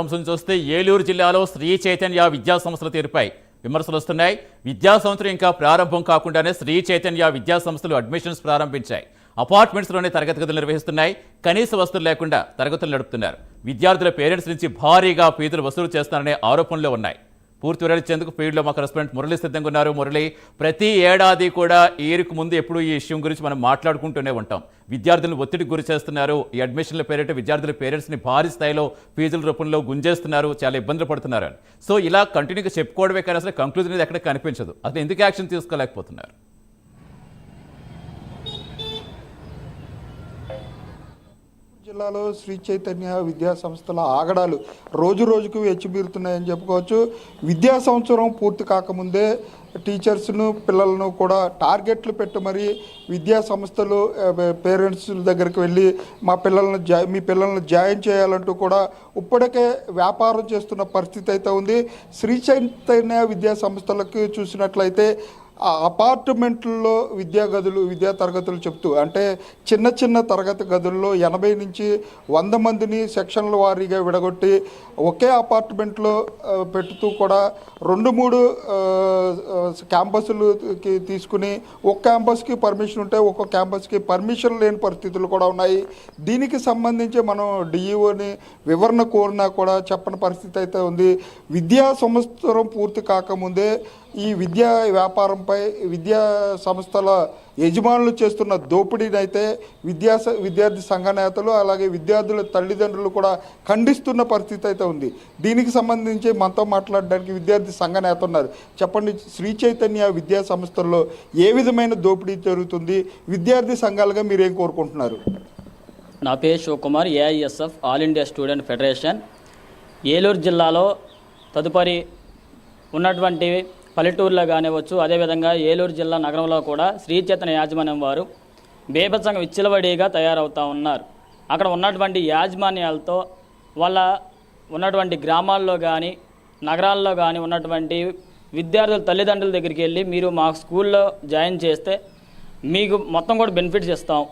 అంశం చూస్తే ఏలూరు జిల్లాలో శ్రీ చైతన్య విద్యా సంస్థల తీరుపై విమర్శలు వస్తున్నాయి. విద్యా సంవత్సరం ఇంకా ప్రారంభం కాకుండానే శ్రీ చైతన్య విద్యా సంస్థలు అడ్మిషన్స్ ప్రారంభించాయి. అపార్ట్మెంట్స్లోనే తరగతి గదులు నిర్వహిస్తున్నాయి. కనీస వసతులు లేకుండా తరగతులు నడుపుతున్నారు. విద్యార్థుల పేరెంట్స్ నుంచి భారీగా ఫీజులు వసూలు చేస్తారనే ఆరోపణలు ఉన్నాయి. పూర్తి వివరించేందుకు ఫీల్డ్లో మా కరెస్పాండెంట్ మురళి సిద్ధంగా ఉన్నారు. మురళి, ప్రతి ఏడాది కూడా ఏరుకు ముందు ఎప్పుడు ఈ విషయం గురించి మనం మాట్లాడుకుంటూనే ఉంటాం. విద్యార్థులను ఒత్తిడికి గురి చేస్తున్నారు. ఈ అడ్మిషన్ల పేరిట విద్యార్థుల పేరెంట్స్ని భారీ స్థాయిలో ఫీజుల రూపంలో గుంజేస్తున్నారు, చాలా ఇబ్బందులు పడుతున్నారు. సో ఇలా కంటిన్యూగా చెప్పుకోవడమే కానీ అసలు కంక్లూజన్ అనేది ఎక్కడ కనిపించదు. అసలు ఎందుకు యాక్షన్ తీసుకోలేకపోతున్నారు? జిల్లాలో శ్రీ చైతన్య విద్యా సంస్థల ఆగడాలు రోజు రోజుకు వెచ్చిబీరుతున్నాయని చెప్పుకోవచ్చు. విద్యా సంవత్సరం పూర్తి కాకముందే టీచర్స్ను పిల్లలను కూడా టార్గెట్లు పెట్టి మరి విద్యా సంస్థలు పేరెంట్స్ దగ్గరికి వెళ్ళి మీ పిల్లలను జాయిన్ చేయాలంటూ కూడా ఇప్పటికే వ్యాపారం చేస్తున్న పరిస్థితి అయితే ఉంది. శ్రీ చైతన్య విద్యా సంస్థలకు చూసినట్లయితే అపార్ట్మెంట్లలో విద్యా తరగతులు చెప్తూ, అంటే చిన్న చిన్న తరగతి గదుల్లో 80 నుంచి 100 మందిని సెక్షన్ల వారీగా విడగొట్టి ఒకే అపార్ట్మెంట్లో పెట్టుతూ కూడా 2-3 క్యాంపస్లుకి తీసుకుని ఒక క్యాంపస్కి పర్మిషన్ ఉంటే ఒక్కొక్క క్యాంపస్కి పర్మిషన్ లేని పరిస్థితులు కూడా ఉన్నాయి. దీనికి సంబంధించి మనం డిఈఓని వివరణ కోరినా కూడా చెప్పని పరిస్థితి అయితే ఉంది. విద్యా సంవత్సరం పూర్తి కాకముందే ఈ విద్యా వ్యాపారంపై విద్యా సంస్థల యజమానులు చేస్తున్న దోపిడీని అయితే విద్యార్థి సంఘ నేతలు అలాగే విద్యార్థుల తల్లిదండ్రులు కూడా ఖండిస్తున్న పరిస్థితి అయితే ఉంది. దీనికి సంబంధించి మనతో మాట్లాడడానికి విద్యార్థి సంఘ నేత ఉన్నారు. చెప్పండి, శ్రీ చైతన్య విద్యా సంస్థల్లో ఏ విధమైన దోపిడీ జరుగుతుంది? విద్యార్థి సంఘాలుగా మీరేం కోరుకుంటున్నారు? నా పేరు Shivakumar, AISF all India student federation. Eluru జిల్లాలో తదుపరి ఉన్నటువంటి పల్లెటూరులో కానివచ్చు, అదేవిధంగా ఏలూరు జిల్లా నగరంలో కూడా శ్రీ చైతన్య యాజమాన్యం వారు బేభత్సంగా విచ్చలవిడిగా తయారవుతూ ఉన్నారు. అక్కడ ఉన్నటువంటి యాజమాన్యాలతో వాళ్ళ ఉన్నటువంటి గ్రామాల్లో కానీ నగరాల్లో కానీ ఉన్నటువంటి విద్యార్థుల తల్లిదండ్రుల దగ్గరికి వెళ్ళి మీరు మా స్కూల్లో జాయిన్ చేస్తే మీకు మొత్తం కూడా బెనిఫిట్స్ ఇస్తాం,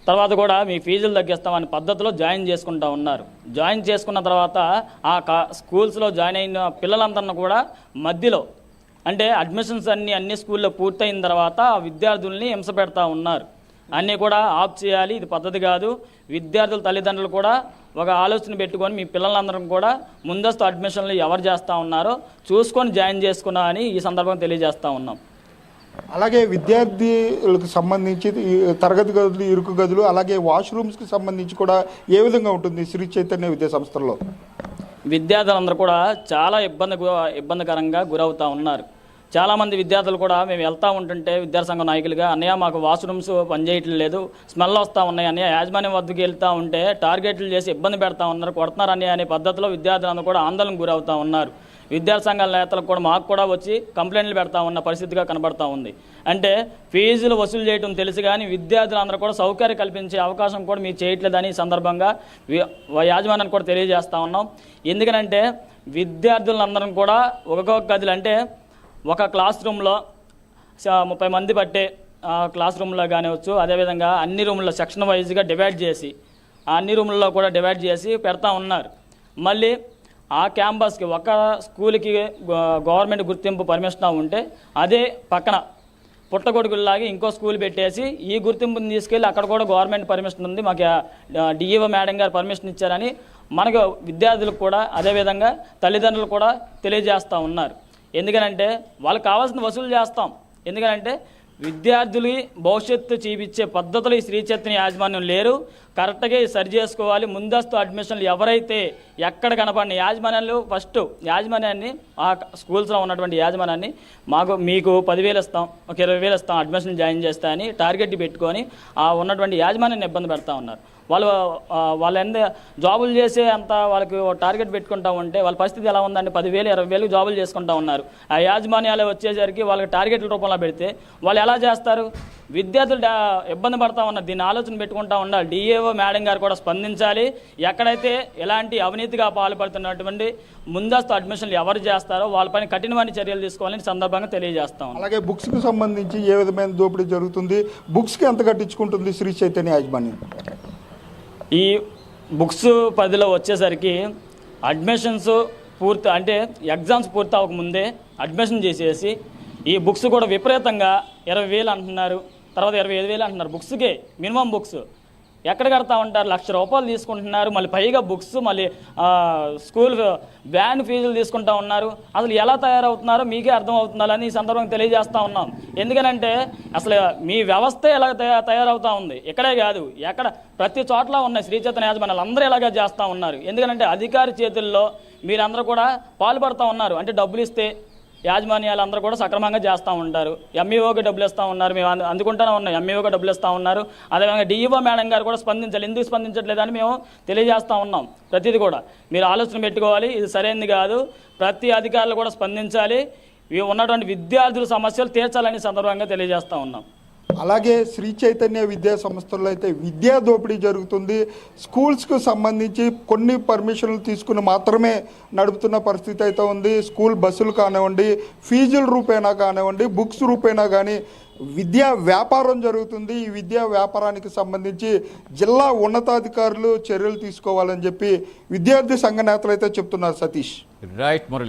తర్వాత కూడా మీ ఫీజులు తగ్గిస్తాం అనే పద్ధతిలో జాయిన్ చేసుకుంటూ ఉన్నారు. జాయిన్ చేసుకున్న తర్వాత ఆ స్కూల్స్లో జాయిన్ అయిన పిల్లలందరినీ కూడా మధ్యలో, అంటే అడ్మిషన్స్ అన్ని స్కూల్లో పూర్తయిన తర్వాత ఆ విద్యార్థుల్ని హింస పెడతా ఉన్నారు. అన్నీ కూడా ఆఫ్ చేయాలి, ఇది పద్ధతి కాదు. విద్యార్థుల తల్లిదండ్రులు కూడా ఒక ఆలోచన పెట్టుకొని మీ పిల్లలందరం కూడా ముందస్తు అడ్మిషన్లు ఎవరు చేస్తూ ఉన్నారో చూసుకొని జాయిన్ చేసుకున్నా అని ఈ సందర్భంగా తెలియజేస్తూ ఉన్నాం. అలాగే విద్యార్థులకు సంబంధించి తరగతి గదులు, ఇరుకు గదులు, అలాగే వాష్రూమ్స్కి సంబంధించి కూడా ఏ విధంగా ఉంటుంది శ్రీ చైతన్య విద్యా సంస్థల్లో? విద్యార్థులందరూ కూడా చాలా ఇబ్బందికరంగా గురవుతూ ఉన్నారు. చాలామంది విద్యార్థులు కూడా మేము వెళ్తూ ఉంటుంటే విద్యార్థి సంఘం నాయకులుగా, అన్నయ్య మాకు వాష్రూమ్స్ పనిచేయటం లేదు, స్మెల్ వస్తూ ఉన్నాయి అన్నయ్య, యాజమాన్యం వద్దకు వెళ్తూ ఉంటే టార్గెట్లు చేసి ఇబ్బంది పెడతా ఉన్నారు, కొడుతున్నారు అన్నయ్య అనే పద్ధతిలో విద్యార్థులందరూ కూడా ఆందోళన గురవుతూ ఉన్నారు. విద్యార్థి సంఘాల నేతలకు కూడా మాకు కూడా వచ్చి కంప్లైంట్లు పెడతా ఉన్న పరిస్థితిగా కనబడతా ఉంది. అంటే ఫీజులు వసూలు చేయడం తెలుసు కానీ విద్యార్థులందరూ కూడా సౌకర్యం కల్పించే అవకాశం కూడా మీరు చేయట్లేదని ఈ సందర్భంగా యాజమాన్యాన్ని కూడా తెలియజేస్తూ ఉన్నాం. ఎందుకనంటే విద్యార్థులందరం కూడా ఒక్కొక్క గదులు, అంటే ఒక క్లాస్ రూమ్లో 30 మంది పట్టే క్లాస్ రూమ్లో కానివచ్చు, అదేవిధంగా అన్ని రూమ్లో సెక్షన్ వైజ్గా డివైడ్ చేసి ఆ అన్ని రూమ్లలో కూడా డివైడ్ చేసి పెడతా ఉన్నారు. మళ్ళీ ఆ క్యాంపస్కి ఒక స్కూల్కి గవర్నమెంట్ గుర్తింపు పర్మిషన్ ఉంటే అదే పక్కన పుట్టగొడుగుల్లాగా ఇంకో స్కూల్ పెట్టేసి ఈ గుర్తింపుని తీసుకెళ్ళి అక్కడ కూడా గవర్నమెంట్ పర్మిషన్ ఉంది, మాకు డిఈఓ మేడం గారు పర్మిషన్ ఇచ్చారని మనకు విద్యార్థులకు కూడా అదేవిధంగా తల్లిదండ్రులు కూడా తెలియజేస్తూ ఉన్నారు. ఎందుకనంటే వాళ్ళకి కావాల్సిన వసూలు చేస్తాం. ఎందుకనంటే విద్యార్థులు భవిష్యత్తు చూపించే పద్ధతులు ఈ శ్రీ చైతన్య యాజమాన్యం లేరు. కరెక్ట్గా సరి చేసుకోవాలి. ముందస్తు అడ్మిషన్లు ఎవరైతే ఎక్కడ కనపడిన యాజమాన్యాలు ఫస్ట్ యాజమాన్యాన్ని, ఆ స్కూల్స్లో ఉన్నటువంటి యాజమాన్యాన్ని మీకు 10,000 ఇస్తాం, ఒక 20,000 ఇస్తాం అడ్మిషన్ జాయిన్ చేస్తా అని టార్గెట్ పెట్టుకొని ఆ ఉన్నటువంటి యాజమాన్యాన్ని ఇబ్బంది పెడతా ఉన్నారు. వాళ్ళు జాబులు చేసే అంత వాళ్ళకి టార్గెట్ పెట్టుకుంటా ఉంటే వాళ్ళ పరిస్థితి ఎలా ఉందంటే 10,000 20,000 జాబులు చేసుకుంటా ఉన్నారు. ఆ యాజమాన్యాలు వచ్చేసరికి వాళ్ళకి టార్గెట్ల రూపంలో పెడితే వాళ్ళు ఎలా చేస్తారు? విద్యార్థులు ఇబ్బంది పడతా ఉన్నారు. దీన్ని ఆలోచన పెట్టుకుంటా ఉండాలి. డిఏఓ మేడం గారు కూడా స్పందించాలి. ఎక్కడైతే ఎలాంటి అవినీతిగా పాల్పడుతున్నటువంటి ముందస్తు అడ్మిషన్లు ఎవరు చేస్తారో వాళ్ళపైన కఠినమైన చర్యలు తీసుకోవాలని సందర్భంగా తెలియజేస్తాం. అలాగే బుక్స్కి సంబంధించి ఏ విధమైన దోపిడీ జరుగుతుంది? బుక్స్కి ఎంత కట్టించుకుంటుంది శ్రీ చైతన్య యాజమాన్యం? ఈ బుక్స్ పరిధిలో వచ్చేసరికి అడ్మిషన్స్ పూర్తి అంటే ఎగ్జామ్స్ పూర్తి అవ్వకముందే అడ్మిషన్ చేసేసి ఈ బుక్స్ కూడా విపరీతంగా 20,000 అంటున్నారు, తర్వాత 25,000 అంటున్నారు బుక్స్కే. మినిమం బుక్స్ ఎక్కడ కడతా ఉంటారు? ₹1,00,000 తీసుకుంటున్నారు, మళ్ళీ పైగా బుక్స్, మళ్ళీ స్కూల్ వ్యాన్ ఫీజులు తీసుకుంటా ఉన్నారు. అసలు ఎలా తయారవుతున్నారో మీకే అర్థం అవుతున్నారని ఈ సందర్భంగా తెలియజేస్తూ ఉన్నాం. ఎందుకనంటే అసలు మీ వ్యవస్థ ఎలా తయారవుతూ ఉంది, ఇక్కడే కాదు ఎక్కడ ప్రతి చోట్ల ఉన్నాయి శ్రీ చైతన్య యాజమాన్యాలు అందరూ ఇలాగే చేస్తూ ఉన్నారు. ఎందుకంటే అధికారి చేతుల్లో మీరందరూ కూడా పాల్పడుతూ ఉన్నారు. అంటే డబ్బులు ఇస్తే యాజమాన్యాలు అందరూ కూడా సక్రమంగా చేస్తూ ఉంటారు. ఎంఈఓకి డబ్బులు ఇస్తూ ఉన్నారు, మేము అందుకుంటూనే ఉన్నాం. ఎంఈఓకి డబ్బులు ఇస్తూ ఉన్నారు. అదేవిధంగా డిఈఓ మేడం గారు కూడా స్పందించాలి, ఎందుకు స్పందించట్లేదని మేము తెలియజేస్తూ ఉన్నాం. ప్రతిదీ కూడా మీరు ఆలోచన పెట్టుకోవాలి, ఇది సరైనది కాదు. ప్రతి అధికారులు కూడా స్పందించాలి, ఇవి ఉన్నటువంటి విద్యార్థుల సమస్యలు తీర్చాలని సందర్భంగా తెలియజేస్తూ ఉన్నాం. అలాగే శ్రీ చైతన్య విద్యా సంస్థల్లో అయితే విద్యా దోపిడీ జరుగుతుంది. స్కూల్స్కు సంబంధించి కొన్ని పర్మిషన్లు తీసుకుని మాత్రమే నడుపుతున్న పరిస్థితి అయితే ఉంది. స్కూల్ బస్సులు కానివ్వండి, ఫీజుల రూపేణా కానివ్వండి, బుక్స్ రూపేణా కానీ విద్యా వ్యాపారం జరుగుతుంది. ఈ విద్యా వ్యాపారానికి సంబంధించి జిల్లా ఉన్నతాధికారులు చర్యలు తీసుకోవాలని చెప్పి విద్యార్థి సంఘ నేతలు అయితే చెప్తున్నారు. సతీష్. రైట్ మురళి.